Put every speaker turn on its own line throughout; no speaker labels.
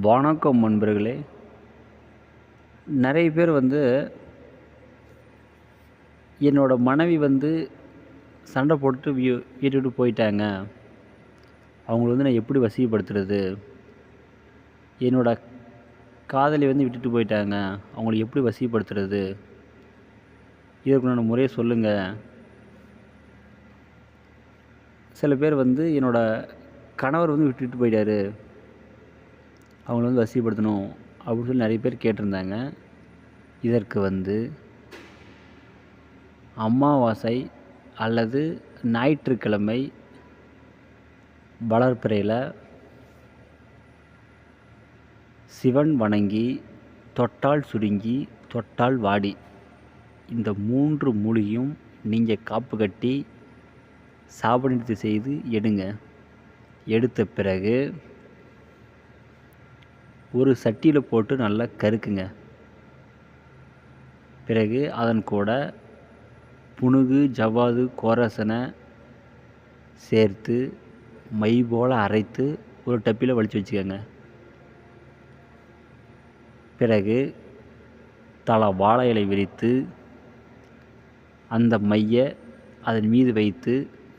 வணக்கம் நண்பர்களே. நிறைய பேர் என்னோட மனைவி சண்டை போட்டுட்டு வீட்டை விட்டு போயிட்டாங்க. அவங்கள நான் எப்படி வசீகப்படுத்துறது? என்னோட காதலி விட்டுட்டு போயிட்டாங்க. அவங்கள எப்படி வசீகப்படுத்துறது? இதற்குண்டான முறையை சொல்லுங்கள். சில பேர் என்னோட கணவர் விட்டுட்டு போயிட்டாரு, அவங்கள வசீகப்படுத்தணும் அப்படின்னு சொல்லி நிறைய பேர் கேட்டிருந்தாங்க. இதற்கு அமாவாசை அல்லது ஞாயிற்றுக்கிழமை வளர்பிறையில் சிவன் வணங்கி, தொட்டால் சுருங்கி தொட்டால் வாடி, இந்த 3 மூலிகையும் நீங்கள் காப்பு கட்டி சாபநிவர்த்தி செய்து எடுங்க. எடுத்த பிறகு ஒரு சட்டியில் போட்டு நல்லா கருக்குங்க. பிறகு அதன் கூட புனுகு, ஜவ்வாது, கோரசனை சேர்த்து மை போல் அரைத்து ஒரு டப்பியில் வலிச்சு வச்சுக்கோங்க. பிறகு தலை வாழை இலை விரித்து அந்த மையை அதன் மீது வைத்து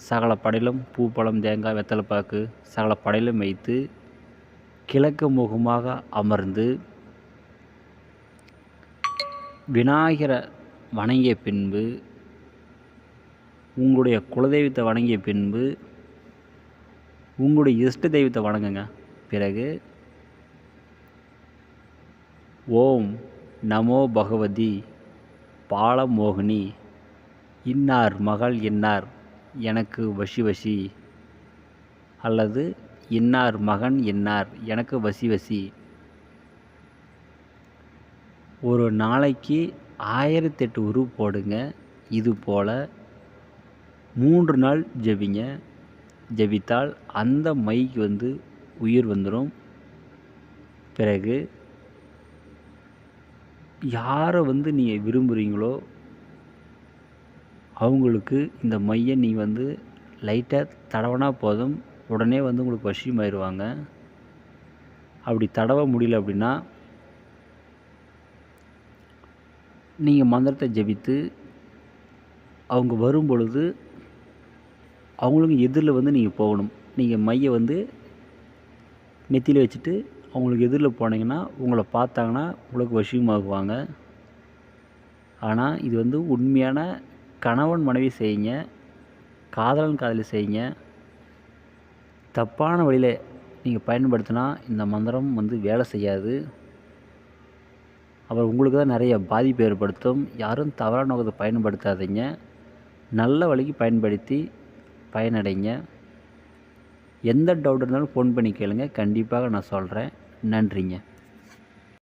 சகல படையிலும் பூ, பழம், தேங்காய், வெத்தலைப்பாக்கு சகல படையிலும் வைத்து கிழக்கு முகமாக அமர்ந்து விநாயகரை வணங்கிய பின்பு, உங்களுடைய குலதெய்வத்தை வணங்கிய பின்பு உங்களுடைய இஷ்ட தெய்வத்தை வணங்குங்க. பிறகு ஓம் நமோ பகவதி பாலமோகினி, இன்னார் மகள் இன்னார் எனக்கு வசி வசி, அல்லது இன்னார் மகன் இன்னார் எனக்கு வசி வசி, ஒரு நாளைக்கு 1008 உரு போடுங்க. இது போல் 3 நாள் ஜெபிங்க. ஜெபித்தால் அந்த மைக்கு உயிர் வந்துடும். பிறகு யாரை நீங்கள் விரும்புகிறீங்களோ அவங்களுக்கு இந்த மையை நீங்கள் லைட்டாக தடவினா போதும், உடனே உங்களுக்கு வசியமாயிருவாங்க. அப்படி தடவ முடியல அப்படின்னா நீங்கள் மந்திரத்தை ஜெபித்து அவங்க வரும் பொழுது அவங்களுக்கு எதிரில் நீங்கள் போகணும். நீங்கள் மையை நெத்தியில் வச்சுட்டு அவங்களுக்கு எதிரில் போனீங்கன்னா உங்களை பார்த்தாங்கன்னா உங்களுக்கு வசியமாகுவாங்க. ஆனால் இது உண்மையான கணவன் மனைவி செய்யுங்க, காதலன் காதலி செய்யுங்க. தப்பான வழியில் நீங்கள் பயன்படுத்தினா இந்த மந்திரம் வேலை செய்யாது. அப்புறம் உங்களுக்கு தான் நிறைய பாதிப்பு ஏற்படுத்தும். யாரும் தவறான நோக்கத்தை பயன்படுத்தாதீங்க. நல்ல வழிக்கு பயன்படுத்தி பயனடைங்க. எந்த டவுட் இருந்தாலும் ஃபோன் பண்ணி கேளுங்க, கண்டிப்பாக நான் சொல்கிறேன். நன்றிங்க.